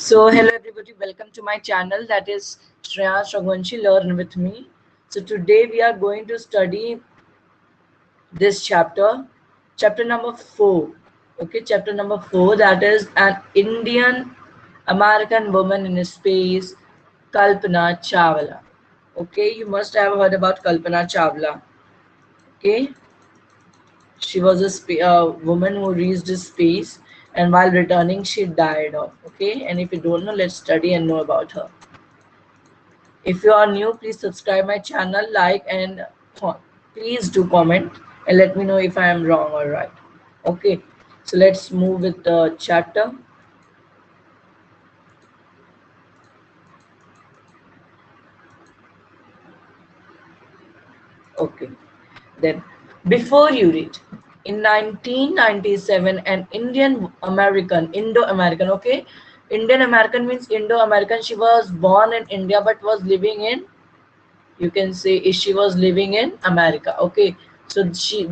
So hello everybody, welcome to my channel, that is Shreya Raghuvanshi Learn With Me. So today we are going to study this chapter number 4. Okay, chapter number 4, that is an Indian American woman in space, Kalpana Chawla. Okay, you must have heard about Kalpana Chawla. Okay, she was a woman who reached space, and while returning she died off. Okay, and if you don't know, let's study and know about her. If you are new, please subscribe my channel, like, and please do comment and let me know if I am wrong or right. Okay, so let's move with the chapter. Okay, then before you read, in 1997, an Indo-American, okay, Indian American means Indo-American. She was born in India but was living in, you can say, she was living in America. Okay, so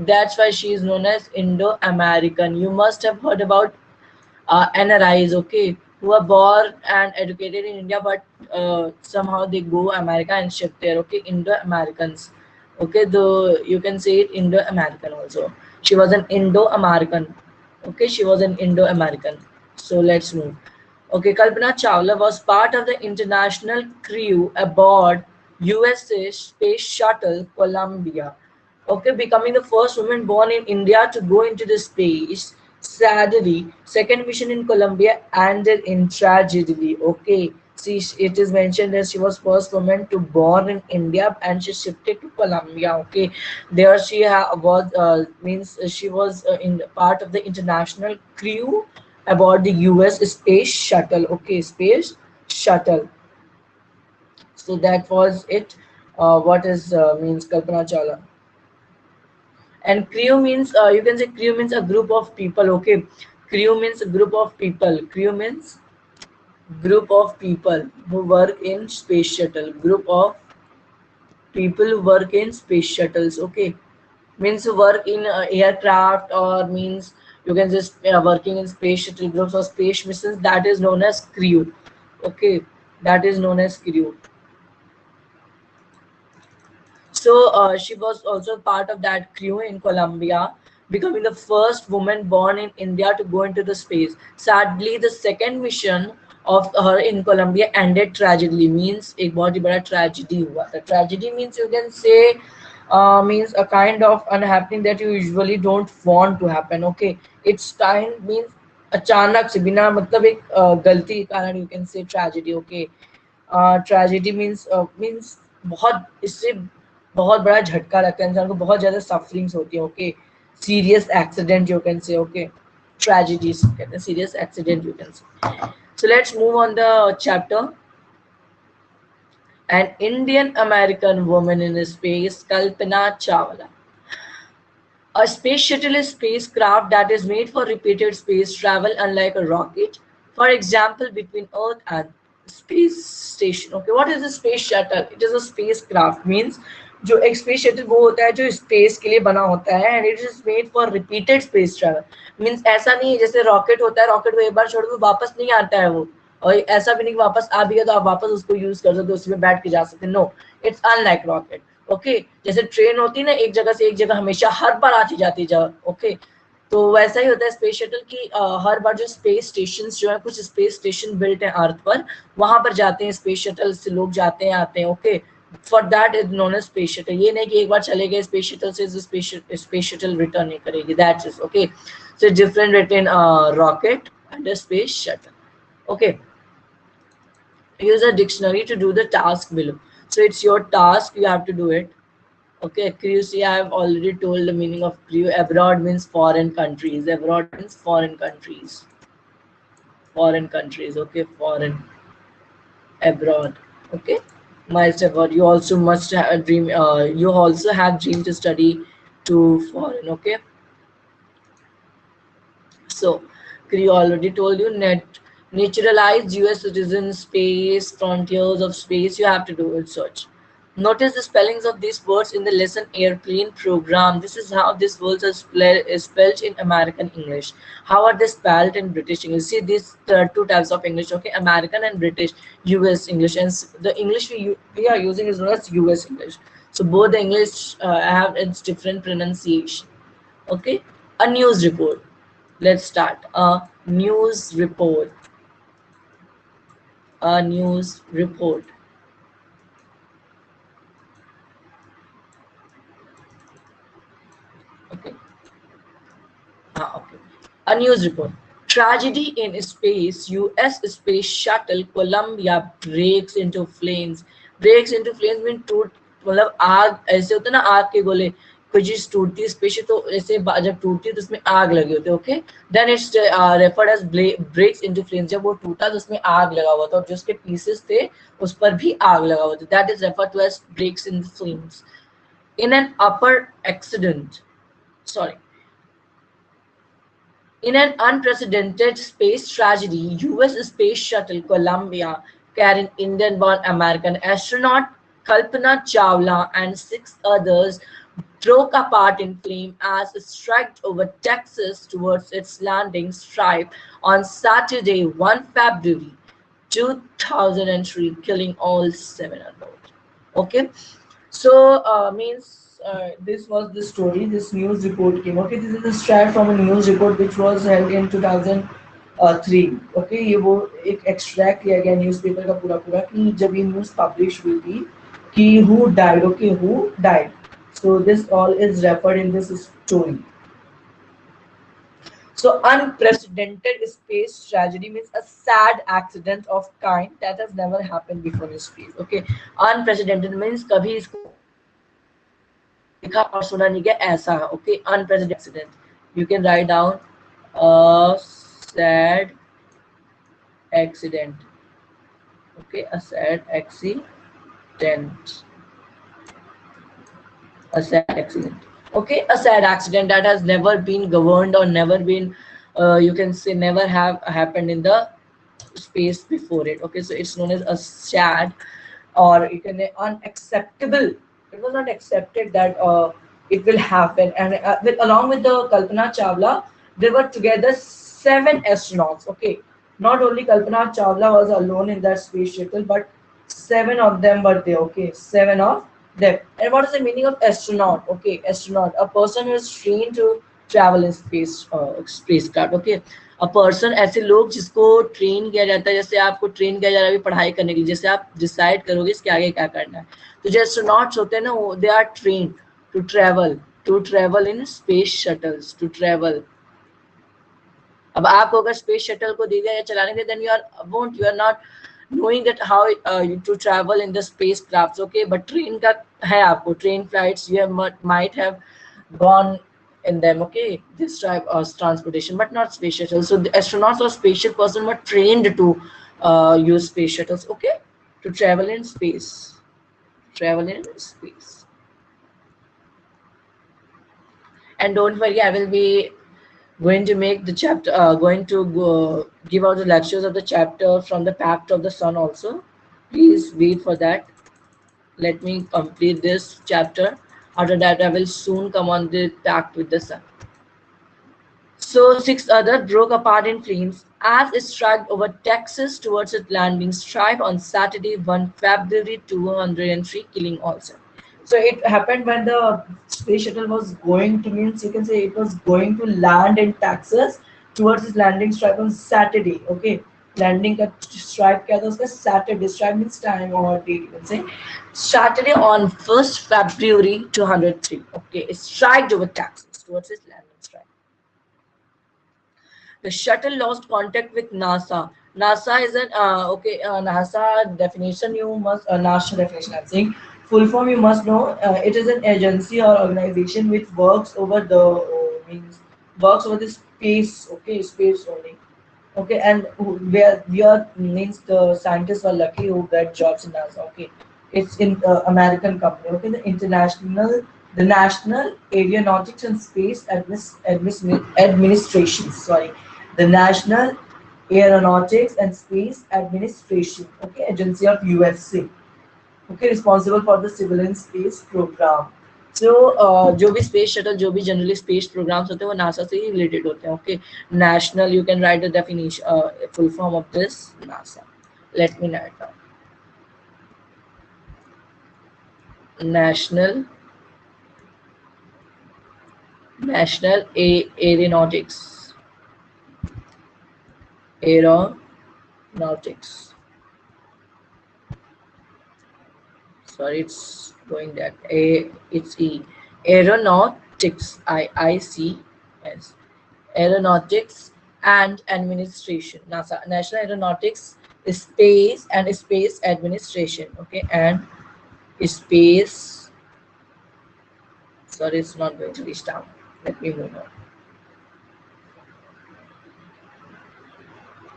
that's why she is known as Indo-American. You must have heard about NRIs, okay, who are born and educated in India, but somehow they go America and shift there. Okay, Indo-Americans. Okay, though you can say it Indo-American also. She was an Indo-American. Okay, she was an Indo-American. So let's move. Okay, Kalpana Chawla was part of the international crew aboard USA Space Shuttle Columbia. Okay, becoming the first woman born in India to go into the space. Sadly, second mission in Colombia ended in tragedy. Okay, see, it is mentioned that she was first woman to born in India and she shifted to Colombia. Okay, there she was means she was in part of the international crew about the US space shuttle. Okay, space shuttle. So that was it. What is means Kalpana Chawla? And crew means, you can say crew means a group of people. Okay, crew means a group of people. Crew means group of people who work in space shuttle. Group of people who work in space shuttles. Okay, means work in aircraft, or means you can just working in space shuttle groups or space missions, that is known as crew. Okay, that is known as crew. So she was also part of that crew in Colombia, becoming the first woman born in India to go into the space. Sadly, the second mission of her in Colombia ended tragically. Means एक बहुत ही बड़ा tragedy हुआ था. Tragedy means you can say means a kind of unhappening that you usually don't want to happen. Okay, it's kind means अचानक से बिना मतलब एक गलती के कारण you can say tragedy. Okay, tragedy means बहुत इससे बहुत बड़ा झटका लगता है इंसान को, बहुत ज्यादा सफरिंग्स होती है. Okay, serious accident you can say. Okay, tragedies कहते हैं, serious accident you can say. So let's move on the chapter. An Indian American woman in space, Kalpana Chawla. A space shuttle is a spacecraft that is made for repeated space travel, unlike a rocket. For example, between Earth and space station. Okay, what is a space shuttle? It is a spacecraft. Means जो एक space shuttle वो होता है जो space के लिए बना होता है, and it is made for repeated space travel. Means ऐसा नहीं है जैसे रॉकेट होता है, रॉकेट को एक बार छोड़ दो वापस नहीं आता है वो, और ऐसा भी नहीं वापस आ भी गया तो आप वापस उसको यूज कर सकते हो, उसमें बैठ के जा सकते. No, it's unlike rocket. Okay, जैसे ट्रेन होती है ना, एक जगह से एक जगह हमेशा हर बार आती जाती जगह. ओके, तो वैसा ही होता है स्पेस शटल की. हर बार जो स्पेस स्टेशन जो है, कुछ स्पेस स्टेशन बिल्ट है अर्थ पर, वहां पर जाते हैं स्पेस शटल से लोग, जाते हैं आते हैं. Okay, for that is known as space shuttle. ये नहीं कि एक बार चले गए स्पेस शटल से स्पेस शटल रिटर्न नहीं करेगी. That is okay. So different between rocket and a space shuttle. Okay, use a dictionary to do the task below. So it's your task, you have to do it. Okay, crew. See, I have already told the meaning of crew. Abroad means foreign countries. Abroad means foreign countries. Foreign countries. Okay, foreign. Abroad. Okay, miles abroad. You also must have a dream. You also have dream to study to foreign. Okay. So, crew already told you. Naturalized U.S. citizen, space, frontiers of space. You have to do it. Search. Notice the spellings of these words in the lesson airplane program. This is how these words are spelled in American English. How are they spelled in British English? See these two types of English, okay? American and British, US English. And the English we are using is known as US English. So both the English have its different pronunciation, okay? A news report. Let's start. A news report. A news report. Okay. Okay. A news report. Tragedy in space. U.S. space shuttle Columbia breaks into flames. Breaks into flames mean टूट मतलब आग ऐसे होते ना आग के गोले कोई चीज टूटती है स्पेस तो ऐसे जब टूटती है तो उसमें आग लगी होती है okay then it's referred as breaks into flames जब वो टूटा तो उसमें आग लगा हुआ था और जो उसके पीसेस थे उस पर भी आग लगा हुआ था that is referred to as breaks in flames in an upper accident sorry. In an unprecedented space tragedy, U.S. Space Shuttle Columbia, carrying Indian-born American astronaut Kalpana Chawla and 6 others, broke apart in flame as it struck over Texas towards its landing strip on Saturday, 1 February 2003, killing all 7 on board. Okay, so means this was the story. This news report came. Okay, this is a extract from a news report which was held in 2003. Okay, ये वो एक extract किया गया newspaper का पूरा पूरा कि जब ये news publish हुई थी कि who died. Okay, who died. So this all is referred in this story. So unprecedented space tragedy means a sad accident of kind that has never happened before in space. Okay, unprecedented means कभी इसको देखा और सुना नहीं गया ऐसा. Okay, unprecedented accident. You can write down a sad accident. Okay, a sad accident. A sad accident. Okay, a sad accident that has never been governed or never been you can say never have happened in the space before it. Okay, so it's known as a sad or you can say unacceptable. It was not accepted that it will happen. And along with the Kalpana Chawla, there were together 7 astronauts. Okay, not only Kalpana Chawla was alone in that space shuttle, but 7 of them were there. Okay, 7 of them. And what is the meaning of astronaut? Okay, astronaut, a person who is trained to travel in space, spacecraft. Okay, a person ऐसे लोग जिसको train किया जाता है जैसे आपको train किया जा रहा है पढ़ाई करने के लिए जैसे आप डिसाइड करोगे इसके आगे क्या करना है तो जो एस्ट्रोनॉट्स होते हैं ना वो they are train to travel in space shuttles to travel. अब आपको अगर स्पेस शटल को दे दिया या चलाने दे then you are not knowing that how to travel in the spacecrafts. Okay, but train का है आपको train flights you might have gone in them. Okay, this type of transportation but not space shuttle. So the astronauts or spaceship person were trained to use space shuttles. Okay, to travel in space. And don't worry, I will be going to make the chapter going to give out the lectures of the chapter from the Pact of the Sun also. Please wait for that. Let me complete this chapter. After that I will soon come on the Pact with the Sun. So 6 others broke apart in flames as it struck over Texas towards its landing strip on Saturday, 1 February 2003, killing all 7. So it happened when the space shuttle was going to means you can say it was going to land in Texas towards its landing strip on Saturday. Okay, landing का strip क्या था उसका Saturday. Strip means time or date. You can say Saturday on 1st February 203. Okay, it struck over Texas towards its landing strip. The shuttle lost contact with NASA. NASA is an NASA definition you must NASA definition I'm saying. Full form you must know. It is an agency or organization which works over the works over the space. Okay, space only. Okay, and where we are means the scientists are lucky who get jobs in NASA. Okay, it's in American company. Okay, the National Aeronautics and Space Administration. Sorry, the National Aeronautics and Space Administration. Okay, agency of USA. okay, responsible for the civilian space program. So जो भी space shuttle, जो भी generally space programs होते हैं वो NASA से ही related होते हैं. Okay, national, you can write the definition, full form of this NASA. Let me write down. National Aeronautics. Aeronautics. Sorry, it's going that a. It's E. Aeronautics. IICS. Aeronautics and Administration. NASA. National Aeronautics, Space and Space Administration. Okay, and Space. Sorry, it's not going to reach down. Let me move on.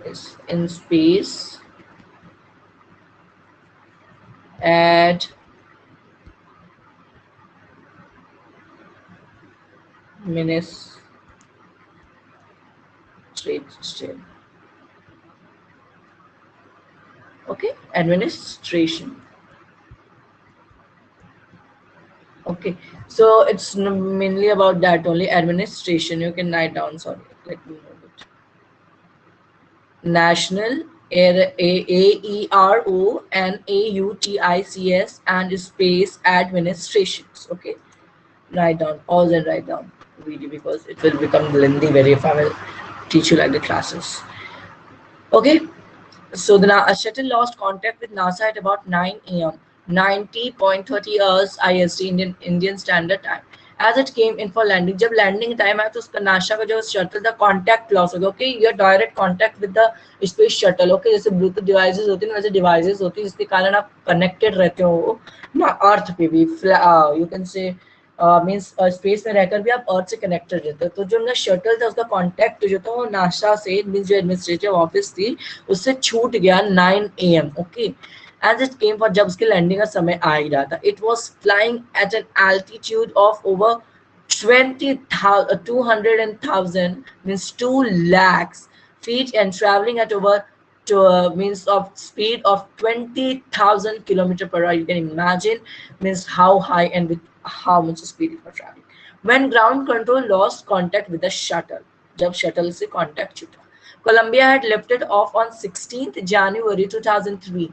It's in space at administration. Okay, administration. Okay, so it's mainly about that only, administration. You can write down. Sorry, let me move it. National Aeronautics and Space Administrations. Okay, write down, pause and write down video because it will become lengthy very if I will teach you like the classes. Okay, so the shuttle lost contact with NASA at about 9 a.m. 90.30 hours IST Indian Standard Time. As it came in for landing, जब landing time आया तो उसका NASA का जो shuttle था contact loss हो गया. Okay, your direct contact with the space shuttle. Okay, जैसे Bluetooth devices होती हैं वैसे devices होती हैं जिसके कारण आप connected रहते हो ना अर्थ पे भी. You can say means space में रहकर भी आप अर्थ से कनेक्टेड रहते हो. तो जो उनका शटल था उसका कॉन्टैक्ट जो था वो नासा से मीन्स जो एडमिनिस्ट्रेटिव ऑफिस थी उससे छूट गया 9 AM. Okay, as it came for, जब उसके लैंडिंग का समय आ ही रहा था. It was flying at an altitude of over 200,000 means 2 lakhs feet and traveling at over to means of speed of 20,000 kilometer per hour. You can imagine means how high and with how much speed it was traveling. When ground control lost contact with the shuttle, जब shuttle से contact छूटा. Columbia had lifted off on 16th January 2003.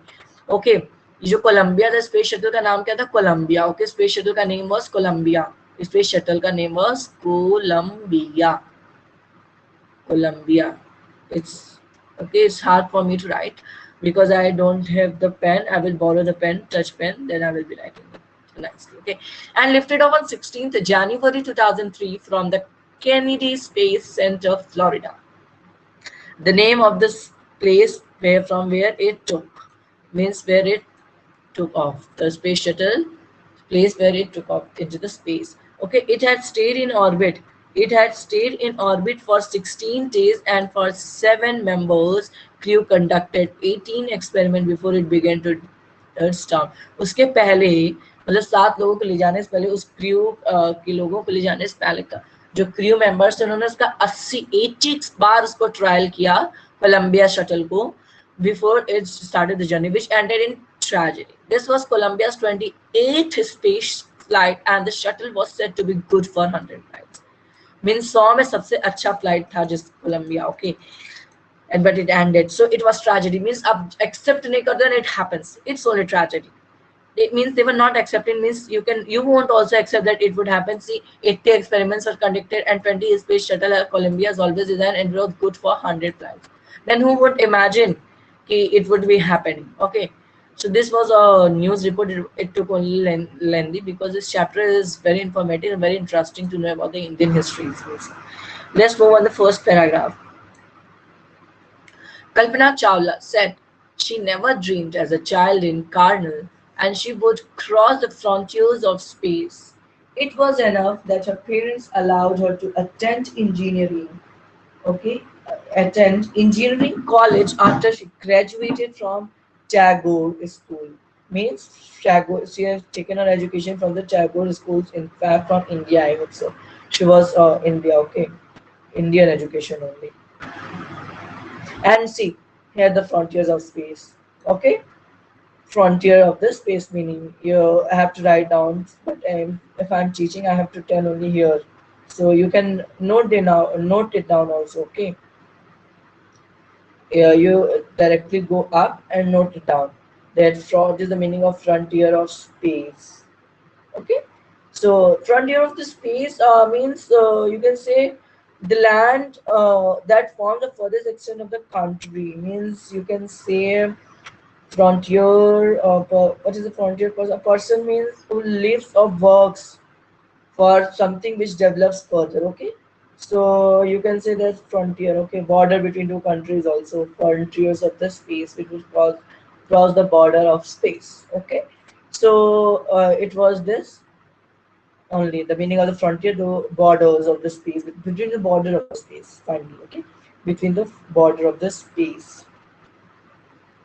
Okay, ये जो Colombia था space shuttle का नाम क्या था? कोलंबिया. ओके, स्पेस शटल का name was Columbia. Space shuttle का name was Columbia. Columbia. It's okay, it's hard for me to write because I don't have the pen. I will borrow the pen, touch pen, then I will be writing it nicely. Okay, and lifted off on 16th January 2003 from the Kennedy Space Center, Florida. The name of this place from where it took means where it took off. The space shuttle place where it took off into the space. Okay, it had stayed in orbit. It had stayed in orbit for 16 days and for 7 members crew conducted 18 experiments before it began to touchdown. उसके पहले मतलब 7 लोगों को ले जाने से पहले उस क्रू के लोगों को ले जाने से पहले का जो क्रू मेंबर्स थे उन्होंने उसका 80 बार उसको ट्रायल किया कोलंबिया शटल को before it started the journey, which ended in tragedy. This was Columbia's 28th space flight and the shuttle was said to be good for 100 flights. Means 100 में सबसे अच्छा flight था जिस Columbia. Okay, and but it ended, so it was tragedy. Means अब accept नहीं करते then it happens, it's only tragedy. It means they were not accepting, means you won't also accept that it would happen. See, 80 experiments were conducted and 20 space shuttle at Columbia is always designed and was good for 100 flights. Then who would imagine it would be happening? Okay, so this was a news report. It took only lengthy because this chapter is very informative and very interesting to know about the Indian history. Let's move on the first paragraph. Kalpana Chawla said she never dreamed as a child in Karnal and she would cross the frontiers of space. It was enough that her parents allowed her to attend engineering college after she graduated from Tagore School. Means Tagore, she has taken her education from the Tagore schools, in fact from India, I would say. She was India, okay, Indian education only. And see, here the frontiers of space. Okay, frontier of the space meaning. You have to write down, but if I'm teaching, I have to tell only here. So you can note it down also. Okay, you directly go up and note it down. That front is the meaning of frontier of space. Okay, so frontier of the space means you can say the land that forms the furthest extent of the country. Means you can say frontier. What is a frontier person? A person means who lives or works for something which develops further. Okay, so you can say that frontier. Okay, border between two countries also frontiers of the space which will cross the border of space. Okay, so it was this only the meaning of the frontier, the borders of the space, between the border of the space finally. Okay, between the border of the space.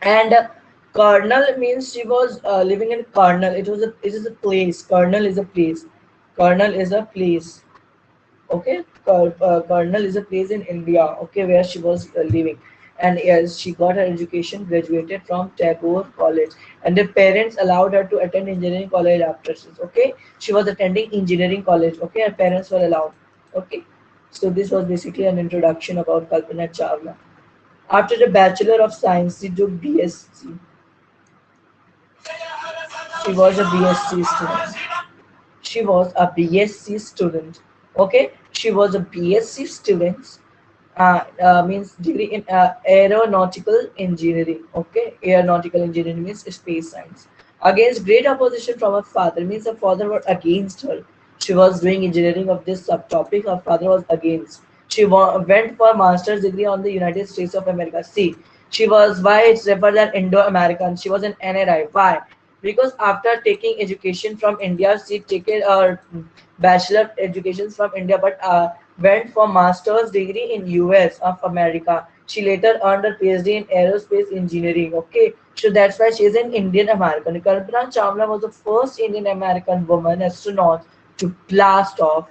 And kernel means she was living in kernel. It is a place. Kernel is a place. Kernel is a place. Okay, Karnal is a place in India. Okay, where she was living, and yes, she got her education, graduated from Tagore College, and her parents allowed her to attend engineering college after this. Okay, she was attending engineering college. Okay, her parents were allowed. Okay, so this was basically an introduction about Kalpana Chawla. After the Bachelor of Science, she took BSc. She was a BSc student. She was a BSc student. Okay, she was a BSc student. Means degree in aeronautical engineering. Okay, aeronautical engineering means space science. Against great opposition from her father, means her father was against her. She was doing engineering of this subtopic. Her father was against. She went for master's degree on the United States of America. See, she was why it's referred as Indo-American. She was an NRI. Why? Because after taking education from India, she taken a bachelor education from India, but went for master's degree in US of America. She later earned her PhD in aerospace engineering. Okay, so that's why she is an Indian American. Kalpana Chawla was the first Indian American woman astronaut to blast off.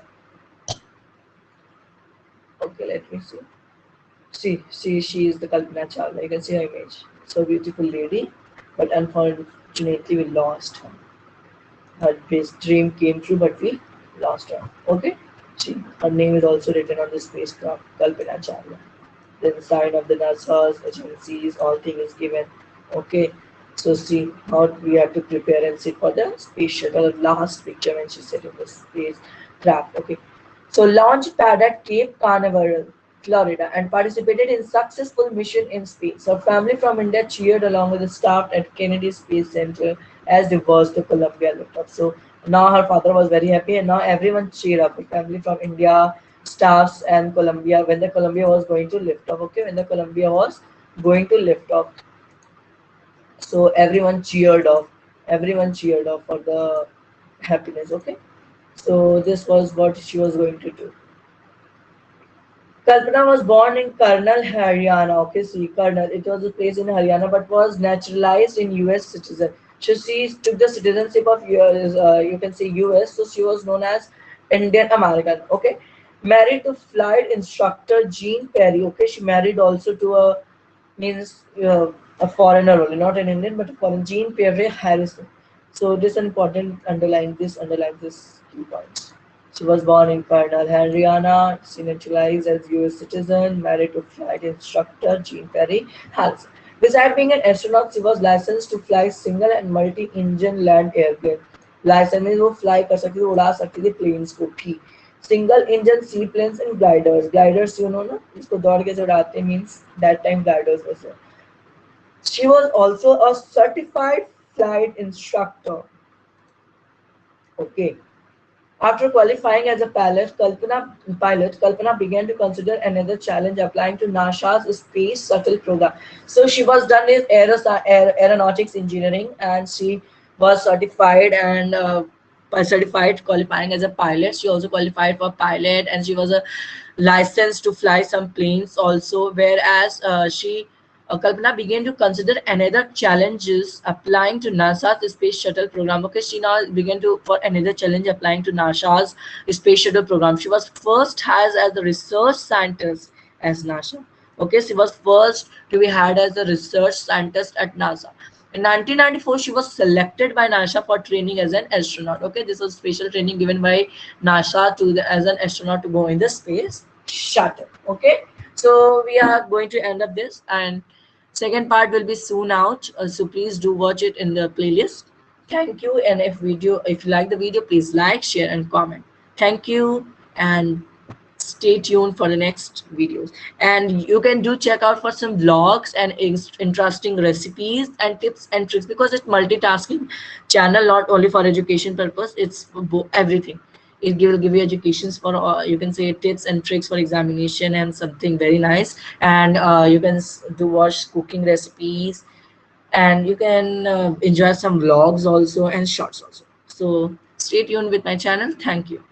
Okay, let me see. See, she is the Kalpana Chawla. You can see her image. So beautiful lady, but unfortunately we lost her. Her his dream came true, but we lost her. Okay, she her name is also written on the spacecraft, Kalpana Chawla. Then sign of the NASA's agencies, all thing is given. Okay, so see how we have to prepare and sit for the space shuttle. Last picture when she sit in the space craft. Okay, so launch pad at Cape Canaveral, Florida, and participated in successful mission in space. Her family from India cheered along with the staff at Kennedy Space Center as they watched the Columbia lift off. So now her father was very happy, and now everyone cheered up. The family from India, staffs, and Columbia when the Columbia was going to lift off. Okay, when the Columbia was going to lift off, so everyone cheered off for the happiness. Okay, so this was what she was going to do. Kalpana was born in Karnal, Haryana. Okay, see, Karnal. It was a place in Haryana, but was naturalized in U.S. citizen. So she took the citizenship of US, you can say US. So she was known as Indian American. Okay, married to flight instructor Jean Perry. Okay, she married also to a means a foreigner only, not an Indian, but a foreign Jean Pierre Harrison. So this important underline this key points. She was born in Karnal, Haryana. She naturalized as U.S. citizen, married to flight instructor Jean Perry Harrison. Besides being an astronaut, she was licensed to fly single and multi-engine land airplane. License में वो fly कर सकती थी, उड़ा सकती थी planes को भी. Single engine sea planes and gliders you know ना, इसको दौड़ के से उड़ाते मीन्स दैट टाइम ग्लाइडर्स वैसे. She was also a certified flight instructor. Okay. After qualifying as a Kalpana began to consider another challenge, applying to NASA's space shuttle program. So she was done with aeronautics engineering, and she was certified and certified qualifying as a pilot. She also qualified for pilot, and she was a licensed to fly some planes also. Whereas Kalpana began to consider another challenges applying to NASA's space shuttle program. Okay, she now began to for another challenge applying to NASA's space shuttle program. She was first hired as a research scientist as NASA. Okay, she was first to be hired as a research scientist at NASA. In 1994, she was selected by NASA for training as an astronaut. Okay, this was special training given by NASA to as an astronaut to go in the space shuttle. Okay, so we are going to end up this, and second part will be soon out. So please do watch it in the playlist. Thank you, and if you like the video, please like, share, and comment. Thank you, and stay tuned for the next videos. And you can do check out for some vlogs and interesting recipes and tips and tricks, because it's multitasking channel, not only for education purpose, it's for everything. Will give you educations for you can say tips and tricks for examination and something very nice. And you can do watch cooking recipes, and you can enjoy some vlogs also and shorts also. So stay tuned with my channel. Thank you.